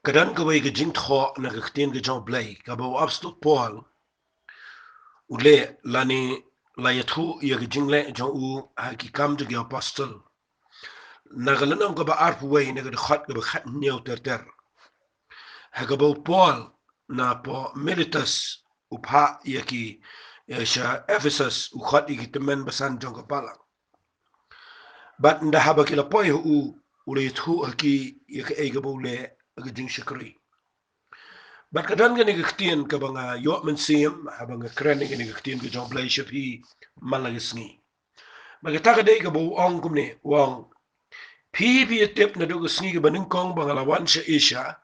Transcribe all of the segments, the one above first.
Kadan kawai ke jing tho na ke ktien ke Jong Blay ka ba absolute Paul ule lani la yathu ya ke jing le Jong u ha ki kam to ge apostle na galanam ka ba arpu wei na ke khat ke ba khat nyau ter ha ka ba Paul na po militus upha ya ki ya sha Ephesus u khat ki temen basan Jong ka pala bat nda haba ki la poi u ule yathu ki ya ke e ga ba ule ke jing shikri. But kadan gani gaktian ka banga yo men siem habanga krani gani gaktian ka Jong Blay shapi malagisngi. Magata ka day ka bo ong kumne wang pi tip na do sngi ka baning kong banga lawan sa Asia.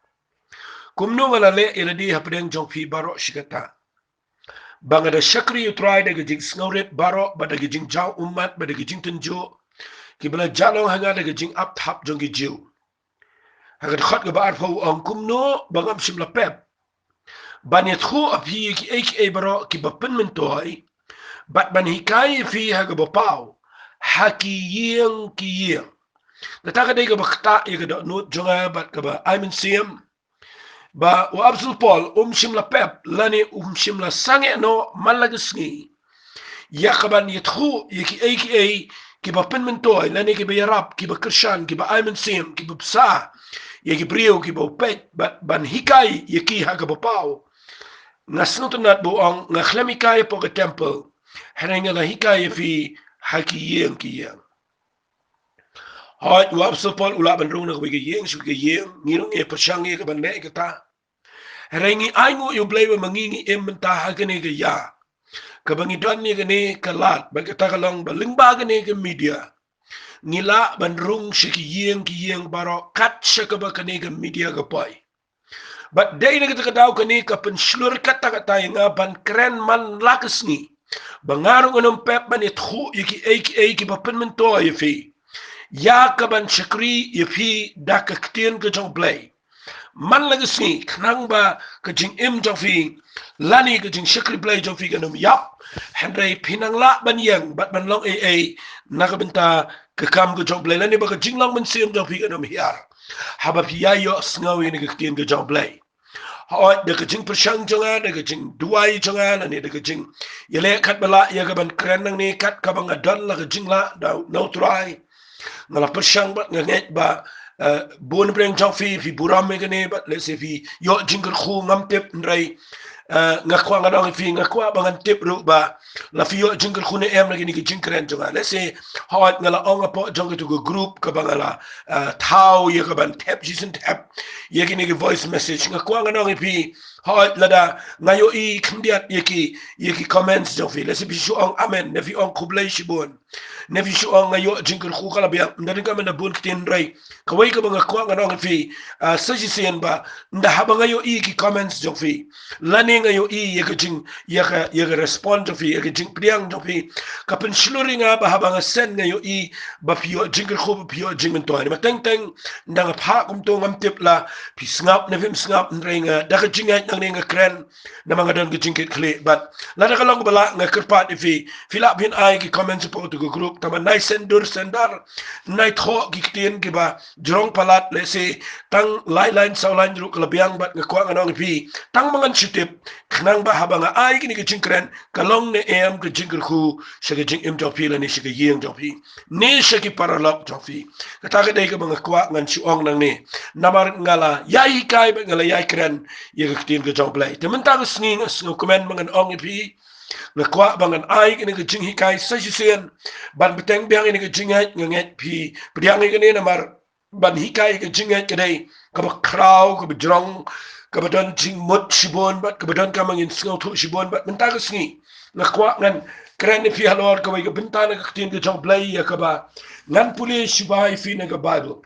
Kumno wala le iladi hapdeng Jong pi baro shikata. Banga da shakri you try da gajing sngoret baro ba da gajing jaw umat ba da gajing tenjo kibala jalong hanga da gajing up tap Jong gijiu. Hagat khat ka ba arpo ong kumno bangam simla pep. Ban het goed op hier ki ek e baro ki bapin men toy bat ban hikai fi ha ga bapau ha ki yeng da ta ga de ga bakta e ga no jonga bat ga ba I mean sim ba wa absol Paul shim la pep lani shim la sange no malagsni ya kaban het goed ye ki ek e ki bapin men toy lani ki ba yarab ki ba krishan ki ba I mean sim ki ba psa ye ki brio ki ba pet bat ban hikai ye ki ha ga bapau nga snutunat buong nga khlamikaya po ka temple harenga la hikaya fi haki yeng ki yeng hot wap sopol ula ban rung na ka yeng su ka yeng ngirong e pasyang e ka ban le ka ta harengi ay ngo yung blay mangingi ementa hakane ka ya ka bangi don ni ka ni ka lat ba ka takalong ba lingba ka ni ka media ngila ban rung si ki yeng baro kat siya ka ba ka ni ka media ka poy. But day na kita kadaw kani kapan slur kata nga ban kren man lakas ni. Bangarong anong pep man ithu iki bapan man to yafi. Ya kaban shakri yafi da kaktien ka Jong Blay. Man lagas ni knang ba ka jing im jofi lani ka jing shakri Blay jofi ganum yap. Henry pinangla ban yang bat man long nakabenta kakam ka Jong Blay lani ba ka jing long man siyam jofi ganum hiyar. Habab hiyayo sngawi ni kaktien ka Jong Blay. Hoi de kajing persyang jonga de kajing duai jonga na ni de kajing yele kat bala ya gaban kren nang ni kat kabang adon la kajing la no try ngala persyang ba nget ba bon breng jong fi buram me gane ba le se fi yo jingle khu ngam tep ndrai ngakwa ngadong fi ngakwa bangan tip ru ba la fi yo jingle khu ne em lagi ni kajing kren jonga le se hoi ngala onga po jong to go group ka bangala thau ye ka ban tap jisen tap ye ki ni voice message ngakwa ngadong fi hoi lada ngayo I khndiat ye ki comments jong fi le se bi shu ong amen ne fi ong kublai shibon ne fi shu ong ngayo jingle khu kala bia ndani ka mena bun ktin rai kawai ka ngakwa ngadong fi sajisen ba nda haba ngayo I ki comments jong fi lani ngayo I ye ka jing ye ka respond jong fi ye ka jing priang jong fi ka pen shluri nga ba haba nga sen ngayo I ba pio jingle khu pio jing to ni ma teng nda nga pha kum to ngam tip la pi snap ne vim snap ndrenga da ka Jingngeit nang nga kren na mga don ka Jingngeit kle but la da ka long bala nga kerpat fi la bin ai ki comments po to group tama nai sendar nai tho ki ktien ki ba jrong palat le se tang line sau line ru klabiang bat nga kwa nga nong fi tang mangan sitip khnang ba haba nga ai ki ni ka jingkren ka long ne em ka jingkr khu sa ka jing em jo fi la ni sa ka yeng jo fi ne sa ki paralok jo fi ka ta ka dei ka mga kwa ngan si ong nang ni namar ngala yai kai ba ngala yai kren ye ka ktien ka Jong Blay temen ta ka sngi nga komen mangan ong fi nga kwa bangan ai ki ni ka jing hikai sa sisen ban beteng biang ni ka Jingngeit nga nget pi priang ni ka ni namar ban hikai ka Jingngeit ka dei ka ba kraw ka ba jrong ka ba don jing mut shibon bat ka ba don ka mangin sngaw thu shibon bat menta ka sngi nga kwa ngan kren ni fi halor ka ba ka bintana ka ktien ka Jong Blay ya ka ba ngan puli shibai fi na ka Bible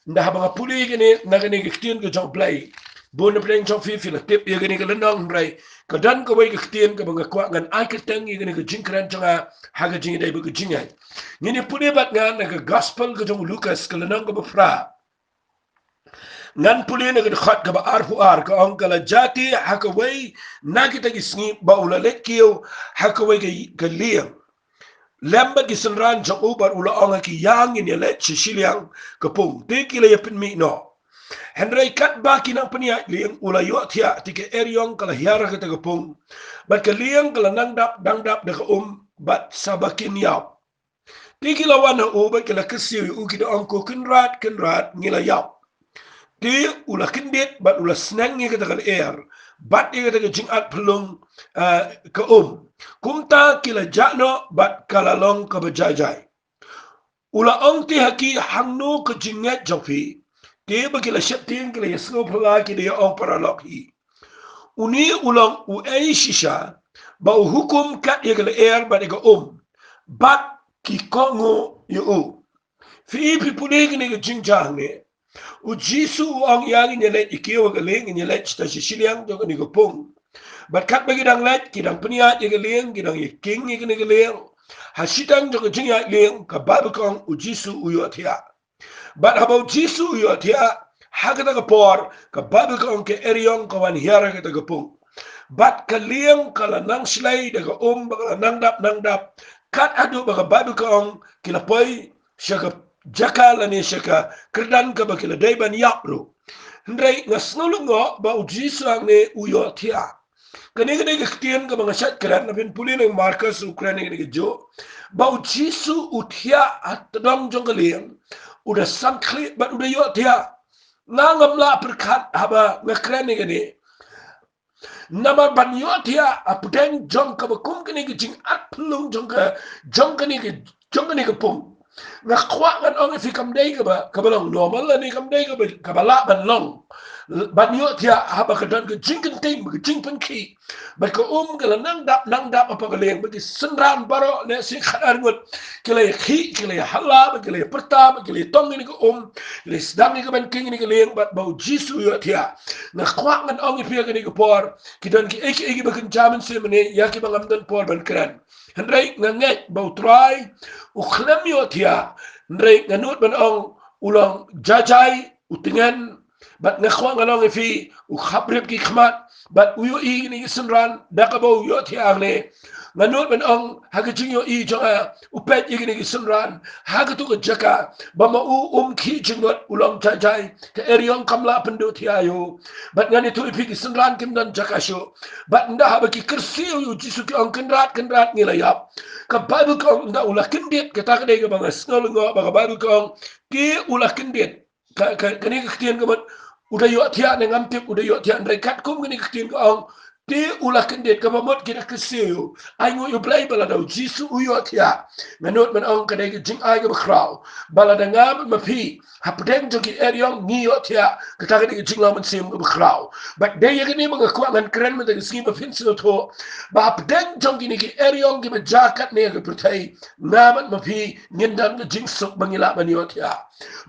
nda haba nga puli ka ni na ka ni ka ktien ka Jong Blay bon na pleng Jong fi la tip ya ka ni ka landong rai ka dan ka ba ka ktien ka ba nga kwa ngan ai ka teng ya ka ni ka jing kren jonga ha ka jing dai ba ka Jingngeit ngini puli bat nga na ka gospel ka Jong Lucas ka landong ka ba fra ngan puli na khat ka ba arfu ar ka ong kala jati hakaway na kita gisngi ba ulalet kiyo hakaway ka liang lamba gisenran jang ubar ula ong ki yang in yalet shiliang ka pung te kila yapin mi no Henry kat ba kinang paniya liang ulayo tia tike eryong kala hiara ka tagapong. Bat ka liang kala nangdap daga bat sabakin yaw. Tiki lawan na ubat kala kasiyo ukida angko kenrat ngila yaw. Ti ula kendit bat ula senang nga kata air. Bat nga kata jingat pelung ka Kumta kila jakno bat kalalong ka bajajay. Ula ong ti haki hangno ka Jingngeit Jongpi. Ti ba kila syapting kila yasngo pala kila ya ong paralok hi. Uni ulang uay shisha ba hukum kat ya kila air bat ika Bat ki kongo yu Fi pipuli kini ka jingjang ni. Ujisu ang yang nyelet ikiwa galing nyelet cita sisiliang jo kani pung. Bat kat bagi dang let kidang peniat ya galing kidang king ya kani galing. Hasitang jo ka jingya galing ka babakong ujisu uyo atia. Bat haba ujisu uyo atia hakata ka por ka babakong ke eryong kawan hiara kita ka pung. Bat kaliang kala nang silay daga baka nangdap kat adu baka babakong kilapoy siya ka jakala ni siya ka kerdan ka bakila dayban yapro. Hendray ngasnulungo ba ujisu ang ni uyo atia. Kani kektian ka mga syat kran na pinpuli ng Marcus Ukraine kani jo ba ujisu utia at tadong jong kaliang udah sangkli bat udah yo tia ngamla perkat haba ngakran kani nama ban yo tia apudeng jong ka bakum kani jing at pelung jong kani ka pung ngakwa ngan ong fi kamdai ka ba kabalong normal ni kamdai ka bala ban long ban yo tia haba ka dan ka jingken ting ka jingpen ki ba ka kala nangdap apa kaleng bagi senran baro ne si khadar ngut kila khi kila hala kila perta kila tong ni ka kila sedang ni ka ban king ni ka leng bat bau jisu yo tia ngakwa ngan ong fi ka ni ka por kidan ki eki ba kan jaman se mene ya ki bangam dan por ban kran Hendray nganget bau try ukhlem yo tia Hendray nganut ban ong ulang jajai utingan bat ngakwa ngalong fi ukhabrib ki khmat bat uyo i ni senran dakabo yo tia ne nganut ban ong hagajing yo i jonga upet i ni senran hagatu ka jaka bama ki jingot ulang jajai ke eryong kamla pendu tia yo bat ngani tu ipi ki senran kim dan jaka sho bat nda baki kersi yo jisu ki ong kendrat ngilayap ka bible kong nda ulah kendit kata kadai ka banga snolungo baka bible kong ki ulah kendit kani ketian ka bat udah yo tia nengam tip udah yo tia rekat kum kani ketian ka ong ti ulah kendit ka mamot kita kesiu ai ngo yo play bala dau jisu uyo tia menut men ong kadai ka jing ai ka bakraw bala da ngam mapi hapdeng jogi eryong ni yo tia kata kadai ka jing lamun sim ka bakraw but day ya kani mga kuangan keren men da sim ba finso to ba hapdeng jogi ni ki eryong ki majakat ne ka pertai ngamat mapi ngendan ka jing sok bangila ban yo tia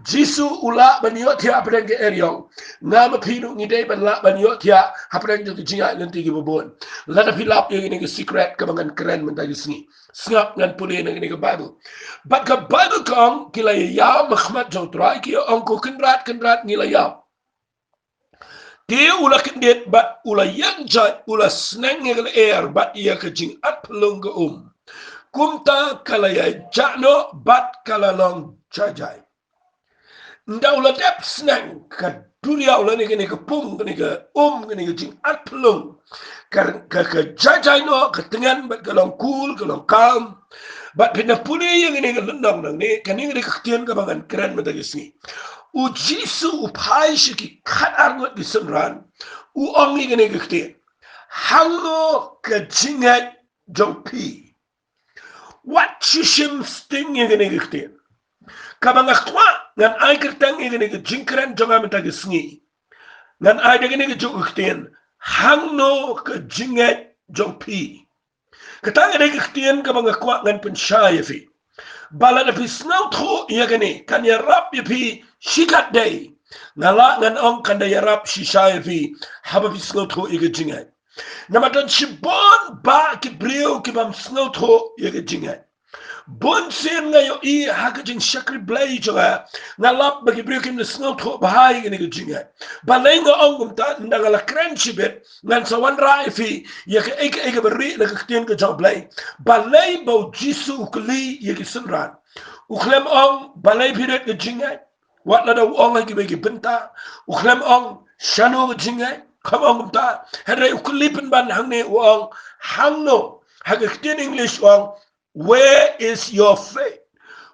jisu ula ban yo tia hapdeng ka eryong ngam mapi no ngidai ban la ban yo tia hapdeng jogi jing ai nanti bubon lada pilap yang ini secret kabangan keren mentagi sengi sengap ngan puli yang ini ke Bible but ke Bible kong kila ya Muhammad jong trai ki ongko kendrat ngila ya dia ulah kendit bat ulah yang jat ulah senang ngel air bat ia ke jing at pelung ke kumta kala ya jakno bat kala long jajai nda ulah dep senang ke dunia ulah ni ke pung ni ke jing at pelung ke jajai no ke tengan bat kalong cool kalong calm bat pina puli yang ini ke lendang nang ni kan ini ke ketian ke bangan keren mata ke sini ujisu upai shiki kat arngot di senran ong ni ke ketian Hangno ke Jingngeit Jongpi what chishim sting yang ke ketian kabang akwa ngan ai kertang yang ke jingkran jonga mata ke sini ngan ai dengan ke jong ketian Hangno ke Jingngeit Jongpi. Ketanga de ketian ka mga kwa ngan pensyaya fi. Bala na pisnaw tho iya gani kan yarap pi shikat day. Ngala ngan ong kan yarap shishaya fi haba pisnaw tho iya Jingngeit. Namatan shibon ba ki brio ki bam snow tho iya Jingngeit. Bon sen ngayo i hakajing shakri blay jonga ngalap bagi berikim na snow tho bahai gani ke Jingngeit balay nga ongum ta ndangala crunchy bit ngan sawan raifi ya ke eke beri na kaktian ke jong blay balay bau jisu ukli ya ke sunran uklem ong balay piret ke Jingngeit Wat la da ong lagi bagi benta. Uklem ong shano ke Jingngeit. Kam ong ta. Hare ukulipen ban hangne ong hangno. Haga ktin English ong. Where is your faith?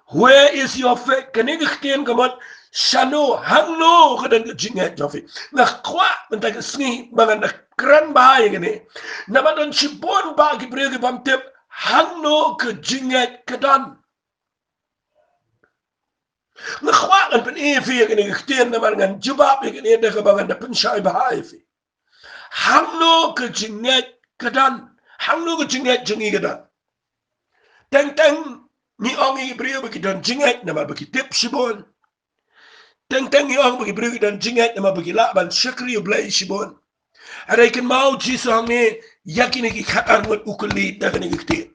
Where is your faith? Kani ktin kamat shano hangno kadan ke Jingngeit jofi. Nak kwa benta ke sni bangan nak kran bahaya kini. Namadon sipon ba ki brege bamtep hangno ke Jingngeit kadan. Nakhwakan pen efi kini ktin naman ngan jubab kini eda kabangan da pen syai bahaya fi. Hangno ke Jingngeit kadan. Hangno ke Jingngeit jengi kadan. Teng ni ong i brio bagi dan Jingngeit nama bagi tip sibon. Teng ni ong bagi brio dan Jingngeit nama bagi lakban syakri ublai sibon. Ada ikan mau jisu hangi yakin ki khatar ngot ukuli da kini ktin.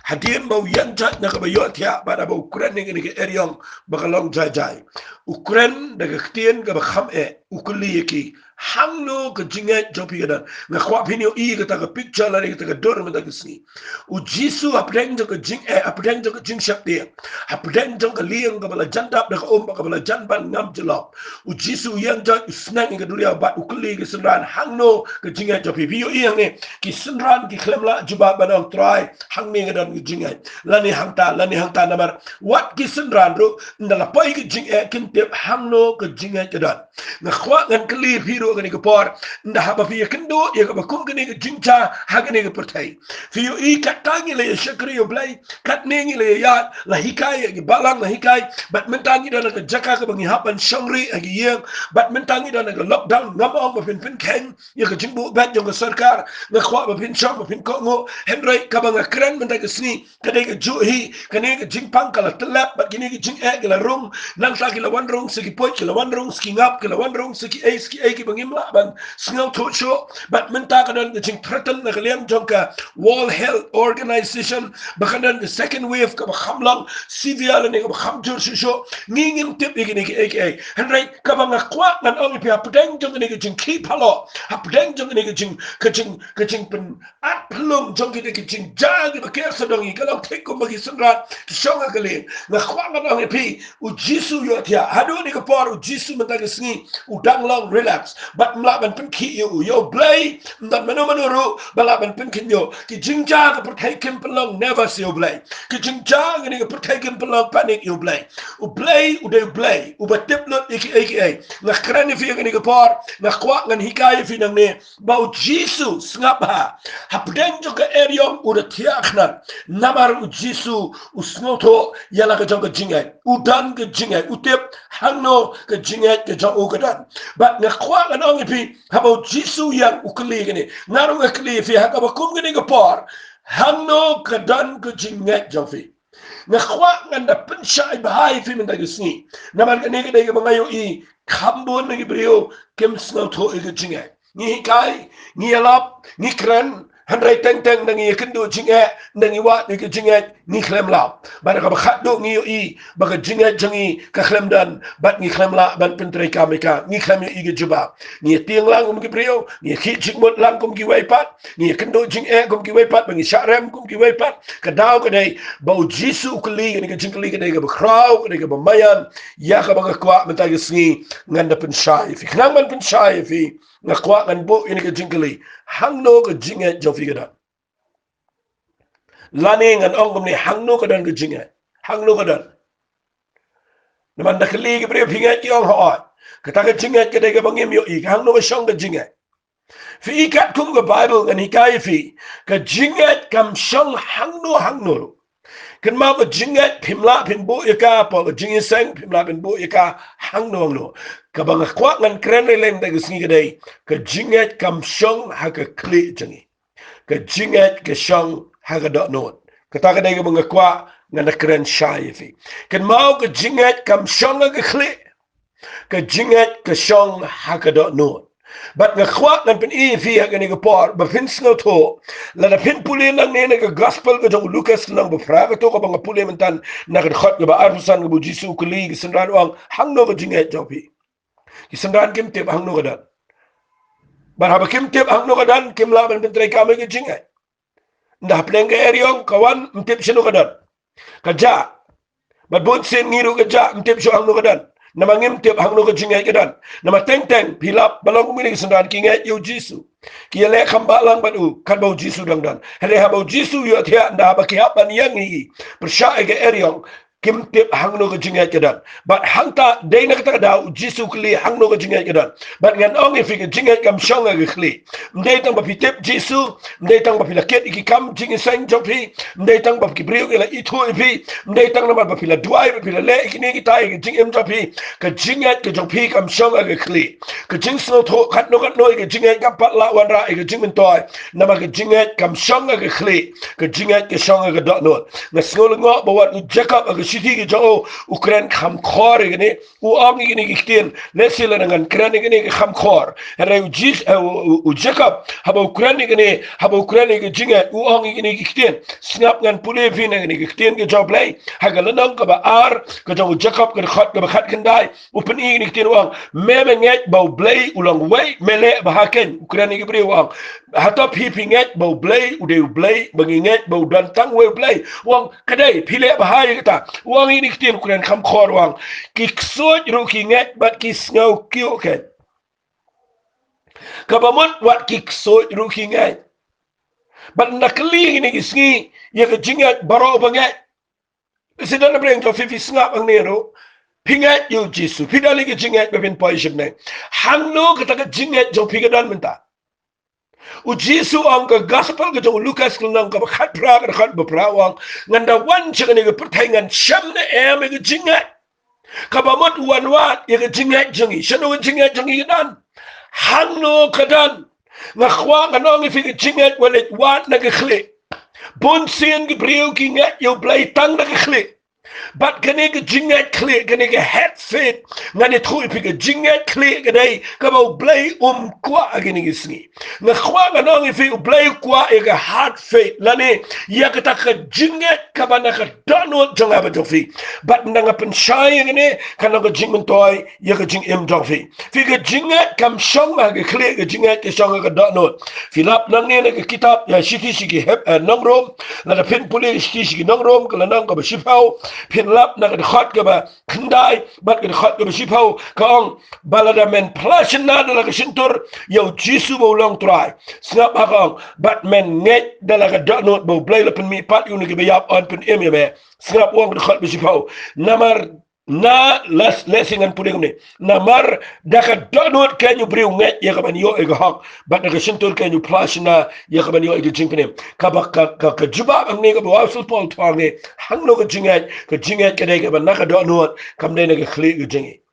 Hadian bau yang jat na kabayo tiap pada bau Ukraine ni ke eriong bakalong jajai. Ukraine da ktin ka bakham ukuli ki hangno ke Jingngeit jopi kadan. Na kwa pinyo i kata ka picture la kata ka dor mata kisni. U jisu apdeng jo ke Jingngeit apdeng jo ke Jingshap dia. Apdeng jo ke liang ka bala jandap da ka ka bala janban ngam jelop. U jisu yang jat snang ke dunia bat ukuli ke senran hangno ke Jingngeit jopi. Piyo i yang ni ki senran ki klemla jubab banang try hang ni kadan ke Jingngeit. Lani hangta namar wat ki senran ru ndala pai ke Jingngeit kintip hangno ke Jingngeit kadan. Na kwa ngan kli piro kani ke por nda haba fi kendo ya ka bakum kani ke Jingcha ha kani ke pertai fi i katangi le shakri oblai katnengi le ya la hikai ke balang la hikai bat mentangi dana ke jaka ke bangi hapan shongri agi yeng bat mentangi dana ke lockdown ngamong ba pin keng ya ke jingbu bat jong ke sarkar na kwa ba pin shong ba pin kongo henry ka banga kran mentai ke sni kani ke juhi kani ke jingpang kala telap bat kini ke jing ke la rung nang sa ke la wan rung segi poch ke la wan rung ski ngap ke la wan rung segi ki bangimla ban sngau tocho bat menta kadan ke jing threaten na kaliang jongka World Health Organization bakadan the second wave ka khamlang severe ni ka khamjur shisho ngingim tip igini ke henry ka banga kwa nan ong pi apdeng jong ni ke jing ki phalo apdeng jong ni ke jing pen at plum jong ki ke jing jag ba ke sadong i kalau thek ko magi sanrat shonga kali na kwa nan ong pi u jisu yo tia hadu ni ka por u jisu menta ke sngi u danglong relax bat mlaban pen ki yo blay ndan manu balaban pen kinyo ki jingja ka pertai kim pelong never see blay ki jingja ni ka pertai kim pelong panic yo blay u de blay u batip lot iki na krani fi ni ka por na kwa ngan hikai fi nang ne bau jisu ngap ha hapdeng jo ka eriong u de tiakna namar u jisu u snoto yala ka jong ka Jingngeit u dan ka Jingngeit u tip hangno ka Jingngeit ka jong u ka dan bat na kwa ngan ong pi habau jisu yang ukli gini ngarung ukli fi hakaba kum gini ke por hangno kadan ke Jingngeit jofi na kwa ngan da pensyai bahai fi minta gesni namar gini ke dai bangayo i kambon ngi brio kem snow to ke Jingngeit ni kai ni alap ni kran handrai teng nangi kendo Jingngeit nangi wat ni ke Jingngeit ni klem lap bar ka bakhat do ngi i baka Jingngeit jangi ka klem dan bat ni klem la ban pentrai ka meka ni klem i ge juba ni tiang lang kum ki brio ni khit jikmot lang kum ki waipat ni kendo Jingngeit kum ki waipat bangi sharem kum ki waipat ka daw ka dai bau jisu kli ni ka jingkli ka dai ka bakrau ka dai ka bamayan ya ka baka kwa menta ge sngi nganda pen shai fi knang man pen shai fi na kwa ngan bo ini ka jingkli hangno ka Jingngeit jofi ka lani ngan ong ni hangno ka dan ke Jingngeit hangno ka dan naman dakli ke brio pingat ki ong hoat kata ke Jingngeit ke dai ka bangim yo i hangno ka shong ka Jingngeit fi ikat kum ka Bible ngan hikai fi ka Jingngeit kam shong hangno kan ma ka Jingngeit pimla pin bo yaka pa ka Jingngeit sang pimla pin bo yaka hangno ka bang kwa ngan kren leng da gisni ka dai ka Jingngeit kam shong ha ka kli jangi ka Jingngeit ka shong haga dot note kata ka dai mga kwa nga kren shy fi kan mau ka Jingngeit kam shong ga khle ka Jingngeit ka shong haga dot note but nga kwa ngan pen e fi haga ni ka por ba fin sno to la da pin puli lang ne nga gospel ka jong Lucas lang ba fra ka to ka mga puli mentan na ka khot ga ba arsan ga bu Jisu kuli ga sanran wang hangno ka Jingngeit jopi ki sanran kim tip hangno ka dan bar haba kim tip hangno ka dan kim la ban pentrai ka me ka Jingngeit ndah pleng ke eriong kawan mtip sino kadan kaja bat bon sen ngiru kaja mtip so ang no kadan nama ngim tiap hangno ke Jingngeit kedan nama teng pilap balong milik sendan kinget yo Jisu kia le khamba lang banu kan bau Jisu dang dan hele ha bau Jisu yo thia nda ba ki hapan yang ni persya ke eriong kim tip hangno ke Jingngeit kedan bat hangta de na kata da Jisu kli hangno ke Jingngeit kedan bat ngan ong if ke Jingngeit kam shong ke kli mde tang ba pitip Jisu mde tang ba pilaket iki kam jing sang jopi mde tang ba kibriu ke la itu ipi mde tang na ba pila duai ba pila le iki ni kita ke jing em jopi ke Jingngeit ke jopi kam shong ke kli ke jing sno tho khat no ke Jingngeit kam pat la wan ra ke jing men toy na ba ke Jingngeit kam shong ke kli ke Jingngeit ke shong ke dot no na ngol ngo ba wat Jacob ke Siti ke jo Ukraine kham khor gini u ang gini kitien lesila dengan kran gini kham khor re u Jacob haba Ukraine gini haba Ukraine ke Jingngeit u ang gini kitien snap ngan pule pin gini kitien ke job lay hagal nang ka ba ar ke jo Jacob ke khat kendai u pen gini kitien uang meme nget bau blay ulang way mele bahaken Ukraine ke bri uang hatta pi pinget bau blay u de blay banginget bau dan tang we blay uang kedai pile bahaya kita uang ini kitien Ukraine kham khor uang ki ksoj ru ki nget bat ki snow kyo ken kabamut wat ki ksoj ru ki nget bat nakli ini kisngi ya ke Jingngeit baro banget sedang bereng to fifi ngap ang nero pingat yu Jisu pidali ke Jingngeit bepin poison ne hangno kata ke Jingngeit jo pigadan menta u Jisu ang ke gospel ke jo Lukas kelnang ke khat pra ke khat bepra wang nganda wan chene ke pertaingan shamne em ke Jingngeit kabamot wan wat ya ke Jingngeit jongi shano ke Jingngeit jongi dan hangno kadan ngakhwa kanong fi ke Jingngeit walet wat na ke khli bon sien ke brio ki nget yo blai tang na ke khli bat kene ke Jingngeit khli kene ke head fit ngane thui fi ke Jingngeit khli ke dai ka bau blai kwa kene ke sngi na khwa kanong fi blai kwa e ke heart fit lane ya ke ta ke Jingngeit ka bana ka dano jonga ba jofi bat nanga pen shai ngene kana ke Jingmen toy ya ke Jing em jofi fi ke Jingngeit kam shong ma ke khli ke Jingngeit ke shong ka dano filap nang ne ke kitab ya shiki shiki heb nang rom la pin puli shiki shiki nang rom ka nang ka ba shipau pin lap na ke khat ke ba khandai bat ke khat ke ba shipau ka ong balada men plashin na la ke sintur yo Jisu bo long try snap ha ong bat men nget dala ka dano bo blai la pen mi pat yu ne ke ba yap on pen em be snap wong ke khat ba shipau namar na lesingan puling ni namar daka donut kanyu briu nget ya kaban yo e hak bat na sintur kanyu plus na ya kaban yo e jingkene ka juba ang ne ka wasul pol twang ne hangno ka Jingngeit ka dai ka ban na ka donut kam dai na ka khli ka jingi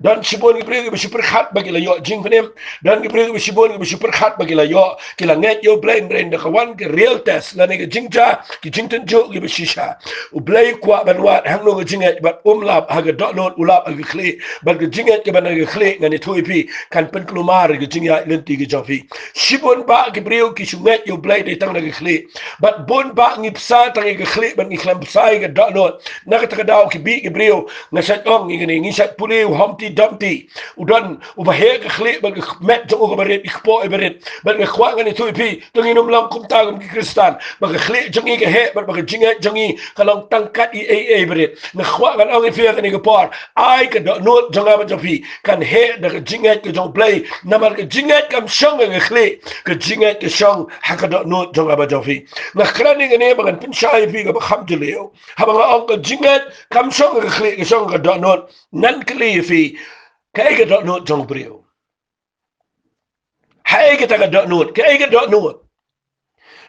dan sibon gibril be super khat bagila yo jingkene dan gibril be sibon be super khat bagila yo kila nget yo blame brain de kawan ke real test la ne ka jingja ki jingten jo gi be shisha u blay kwa ban wat hangno ka Jingngeit bat lap ha ga donut ulap ga khli bat ka Jingngeit ke ban ga khli ngani thui pi kan pen klumar ga jingya lenti ga jofi sibon ba gibril ki sunget yo blay de tang na ga khli bat bon ba ngipsa tang ga khli ban ngi khlam sai ga donut na ka daw ki bi gibril ngasat ong ngi sat puli Humpty Dumpty udan ubahe ke khli ban met jo ko baret ikpo e baret ban ke khwa ngani thui pi tunginum lam kum ta gum ki kristan ban ke khli jongi ke he ban ke Jingngeit jongi kalong tangkat i baret na khwa kan ong fi ke ni ke por ai ke do not jonga ba jopi kan he da ke Jingngeit ke jong play namar ke Jingngeit kam shong ke khli ke Jingngeit ke shong ha ka do not jonga ba jopi na krani ke ne ban pin shai pi ke ba kham jeleo ha ban ong ke Jingngeit kam shong ke khli ke shong ke do not nan kli fi kaya dot note jong brio hai kita ka dot note kaya dot note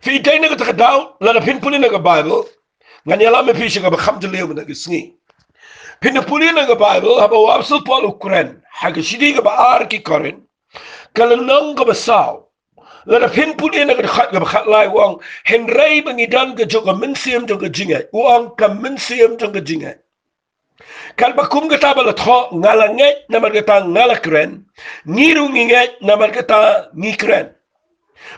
fi dai na ka daw la pin puli na ka Bible ngani ala me fi shi ka ba kham jeleo na ka sngi pin puli na ka Bible haba wapsul pol Ukraine ha ka shidi ka ba ar ki koren kala nang ka ba saw la pin puli na ka khat ka ba khat lai wang henrei bangi dan ka jo ka minsiam jong ka Jingngeit wang ka minsiam jong ka Jingngeit kalba kum gata bala tho ngala nget namar gata ngala kren niru nget namar gata ni kren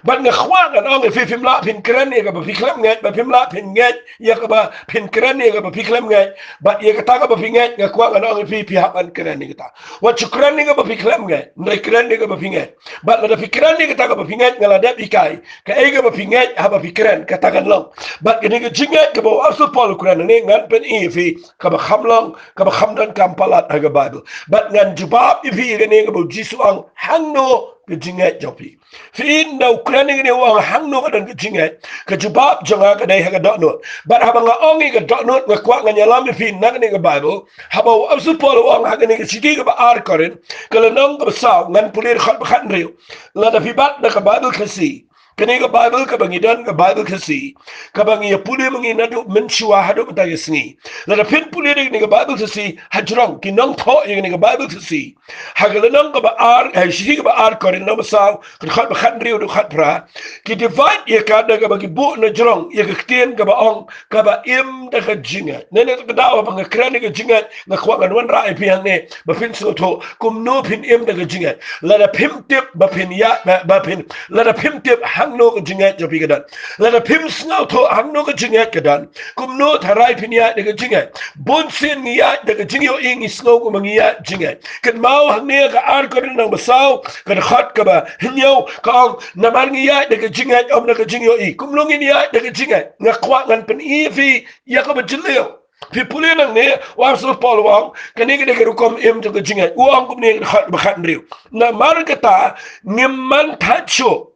Ban ngkhwa kan ong fi phim la phin kran e ka ba phiklem ngai ba phim la phin ngai ya ka ba phin kran e ka ba phiklem ngai ba ye ka ta ka ba phin ngai ngkhwa kan ong fi hap an kran e ka wa chukran e ka ba phiklem ngai ndai kran e ka ba phin ngai ba la da fikran e ka ta ka ba phin ngai ngala da ikai ka e ka ba phin ngai ha ba fikran ka ta kan long ba ke ne ka jingai ka ba asu pol kran ne ngan pen e fi ka ba kham long ka ba kham dan kam palat ha ga bible ba ngan jubab e fi ne ka ba jisu ang hangno ke Jingngeit jopi fin na Ukraine ne wa hangno ka dan ke Jingngeit ke jubab jonga ka dai ha ga dot but habanga ongi ka dot nga kwa nga nyalam fin na ne ka bible haba asu pol wa ha ne ke sidi ka ba ar korin kala nong ka sa ngan pulir khat khat riu la da fi bat na ka bible kasi kene ka bible ka bangidan ka bible kasi ka bangi puli mangi na do menchua hado ta yasni la da fin puli ne ka bible kasi hajrong ki nong tho ne ka bible kasi hagala nong ka ba ar shi ka ba ar korin no sa khat khat riu do khat pra ki divide ye ka da ka bangi bu na jrong ye ka tien ka ba ong ka ba im da ka jinga ne ne ka da ba nga krani ka jinga na kwa ga wan ra pi hang ne ba fin so tho kum no phin im da ka jinga la da phim tip ba phin ya ba phin la da phim tip Hangno ka Jingngeit jopi kadan la da phim snau tho Hangno ka Jingngeit kadan kum no tharai phinia de ka Jingngeit bon sen ngia de ka jingyo ing isno ko mangia Jingngeit kan mau hangne ka ar ko nang basau kan khat ka ba hinyo ka namar ngia de ka Jingngeit om na ka jingyo i kum long ngia de ka Jingngeit nga kwa ngan pen i fi ya ka ba jilio fi puli nang ne wa so pol wang kan ne de ka rukom im to ka Jingngeit wang kum ne khat ba khat riu na mar ka ta ngimman thacho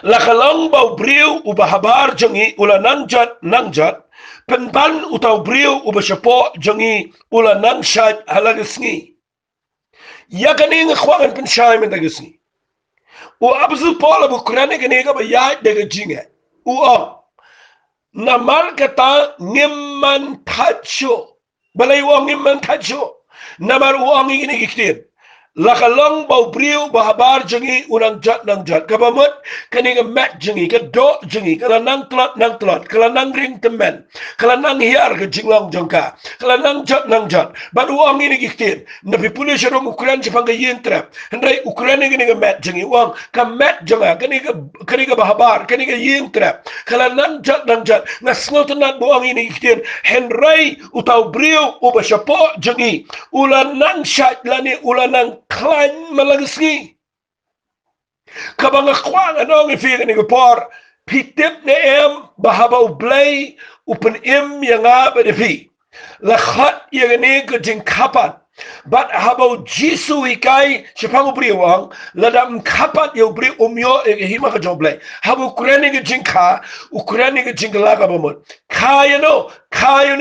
la kalong bau briu uba habar jongi ula nangjat penban utau briu uba syapo jongi ula nangshat halagasngi ya kani ngkhwangan pensyai mentagasngi u abzu pola bu kurane kani ka bayat daga Jingngeit u namal kata ngimman tacho balai wa ngimman tacho namar uang ini giktin lakalong bau priu bahabar jengi unang jat kabamut kani ka mat jengi ka do jengi kala nang tlot kala nang ring temen kala nang hiar ka jinglong jongka kala nang jat but uang ini giktin na pipuli syarong ukuran sipang ka yintrap hendai ukuran ini kani ka mat jengi uang ka mat jenga kani ka bahabar kani ka yintrap kala nang jat na snotanat buang ini giktin hendai utau priu ubasyapo jengi ulan nang syat lani ulan nang Klein malagasngi kabang akwang anong ifiga ni kapor pitip na bahabaw blay upan yang ba defi lakhat yang ni kajing kapat bat habaw jisu ikai sipang ubriwang ladam kapat yung ubri umyo hima ka joblay habaw kurani kajing ka ukurani kajing laga bamot kaya no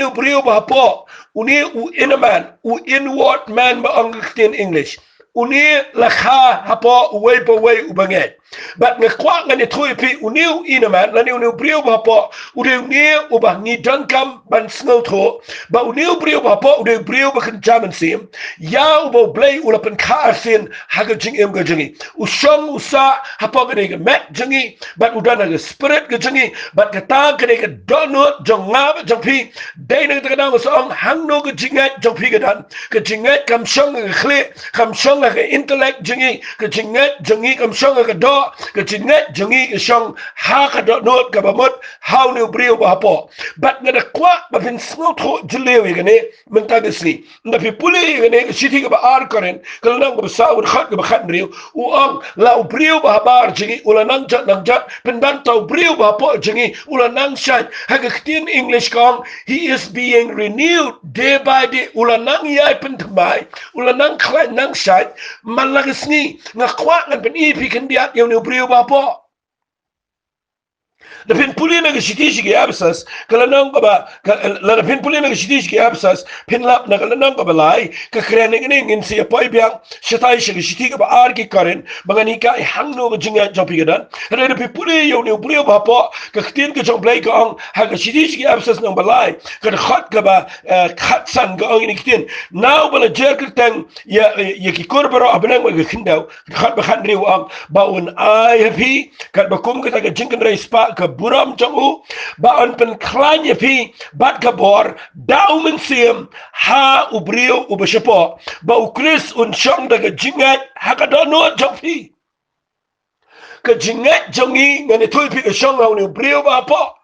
ubriw bahapo uni inaman inward man ba ang English uni lakha hapo uwepo ubanget but ngakwa ngani thui pi uniu inaman lani uniu brio hapo uniu ubah ni dankam ban snow tho ba uniu brio hapo uniu brio bakan jaman sim ya ubo blay ulapan kaasin haga jing ga jingi usong usa hapo gani ga mat jingi but udana ga spirit ga jingi but kata gani ga donut jong ngab jong pi dai nang taka dang song hangno ga Jingngeit jong pi ga dan ga Jingngeit kam song ga khle kam song ga intellect jingi ga Jingngeit jingi kam song ga do ka Jingngeit jongi ka siyang haka not ka bamot how ni brio ba hapo but nga dakwa ba pin snot ho jilewi gani mentagasni na pipuli gani ka siti ka ba ar karen kala nang ba sa khat ka ba khat riu u ang la brio ba habar jingi ula nang jat pin ban tau brio ba hapo jingi ula nang shat haga ktin English kong he is being renewed day by day ula nang yai pin tamai ula nang klan nang shat malagasni nga kwa ngan pin ipi kan diat yung brio ba po na pinpuli na gishitishi ki absas kalanang ka ba la pinpuli na gishitishi ki absas pinlap na kalanang ka balay ka krening in siya po ibiyang siyatay siya gishiti ka ba arki karin mga nika ay hangno ka Jingngeit jong pigadan na pinpuli yung niyo ba po ka ktin ka jong play ka ang hagashitishi ki absas ng balay ka nakhat ka ba khatsan ka ang iniktin now bala jerkel tang ya kikurbaro abanang magakindaw khat ba khat riw ang baun ay happy kat bakum ka taga jingkan ray spa ka buram jangu baon pen klanya pi bat kabor daumen sim ha ubrio ubashapo ba ukris un chong daga Jingngeit hakadano jongpi ke Jingngeit Jongi ngani thui pi ke shong au ni brio ba po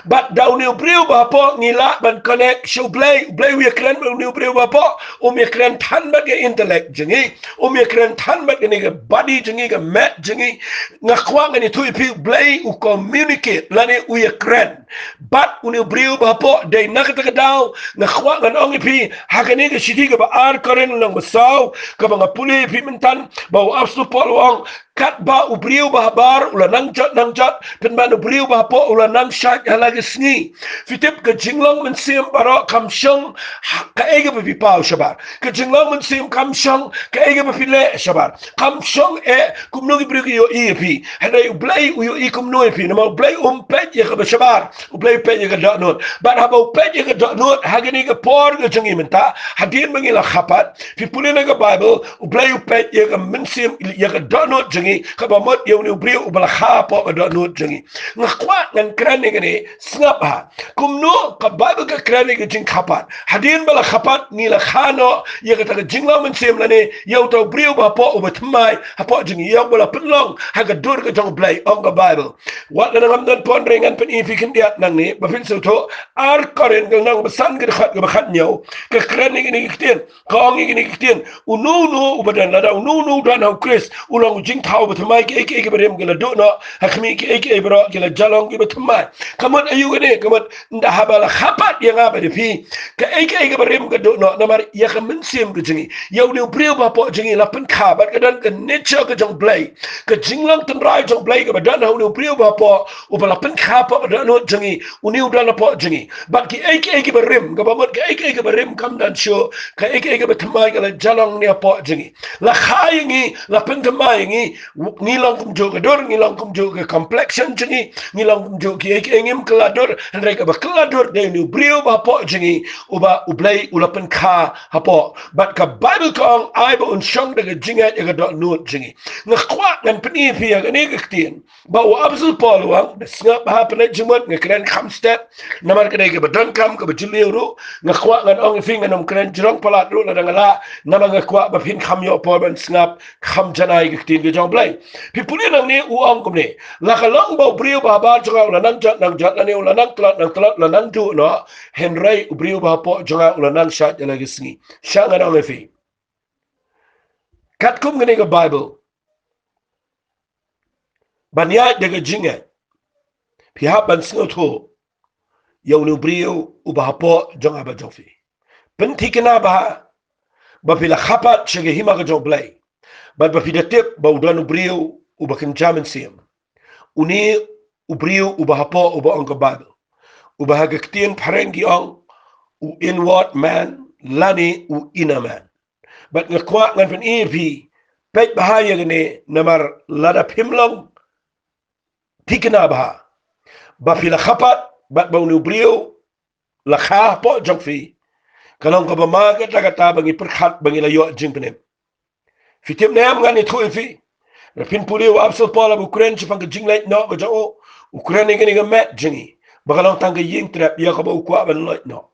but daw ni brio ba po ngila ban connect show play we kren ni brio ba po mi kren tan ba ke intellect Jingi mi kren tan ba ke ni body Jingi ke mat Jingi ngakwa ngani thui pi play u communicate lani u kren but uni brio ba po de nakata daw ngakwa ngan ong pi hakani ke siti ke ba ar karen lang basaw ka ba puli pi mentan ba apsu polwang kat ba ubriu ba bar ula nang jat pen ba ubriu ba po ula nang shat halagi sngi fitip ke jinglong men sim baro kam shong ka ege ba pau shabar ke jinglong men sim kam shong ka ege ba pile shabar kam shong kum no ibriu yo ep hada ublai yo ikum no ep no ublai pet ye ka ba shabar ublai pet ye ka dot not but haba pet ye ka dot not hagani ka por ke jingi menta hadin mangila khapat fi pulina ka bible ublai pet ye ka men sim ye ka dot not kabamot yung nibriyo ubala hapo do nut jangi ngakwa ngan krani gani snapa kumno ka bible ka krani ga jing khapat hadin bala khapat ni la khano ye ka ta jingla men sem lane yo to briyo ba po ubatmai hapo jangi yo bala penlong ha ga dur ka jong blai on ka bible wat na ngam don pon rengan pen ifi kin dia nang ni ba fin so to ar koren ga nang basan ga khat ga khat nyaw ka krani gani kiten ka ong gani kiten unu ubadan la da unu dan ha chris ulong jing tau betumai ke berem gila dono hakmi ke bro gila jalong ke betumai kamat ayu gede kamat nda habala khapat yang apa de pi ke berem ke dono namar ya kamen sim ke jingi yau ni brio ba po jingi la pen khabat ke dan ke nature ke jong blai ke jinglang ten rai jong blai ke badan hau ni brio ba po ubala pen khapa dono jingi uni udana po jingi bak ke berem ke bamot ke berem kam dan show ke betumai gila jalong ni po jingi la khaingi la pen temai ngi ngilang kum jo gador ngilang kum jo ke complexion jingi ngilang kum jo ki engim kelador henreka ba kelador de ni brio ba po jingi uba ublai ulapen kha hapo but ka bible kong ai ba un shong de Jingngeit ga dot nut jingi ngakwa ngan peni pia ga ne gktien ba wa absul polwang de snap ha pene jimot ngakren kham step namar ka de ga badan kam ka bajiliu ru ngakwa ngan ong fing ngan kren jirong palat ru la dangala namang ngakwa ba pin kham yo po ban snap kham janai gktien ga jong blai pipuli nang ni uang kum ni la kalong ba brio ba ba jonga la nang jat la ni la nang tlat la nang du no henry brio ba po jonga la nang shat la gisni shanga na lefi kat kum ngani ga bible banya de ga Jingngeit pi ha ban sngo tho yo ni brio u ba po jonga ba jofi penti kana ba pila khapat chege hima ga jong blai but ba pida tip ba udan brio uba kenjamin sim uni ubrio uba hapo uba ong bible uba hagaktin parengi ong u inward man lani u inner man but ngakwa ngan pen ep pet bahaya gane namar lada pimlong tikna ba pila khapat bat ba uni brio la kha po jongfi kalong ka ba magat lagata bangi perkhat bangi layo jing penem fitim nem ngani thu fi Rapin puli wa absal pala Ukraine chipang ke Jingngeit no ga jo Ukraine ngani ga mat jingi bagalang tang ke ying trap ya ka ba ukwa ban lot no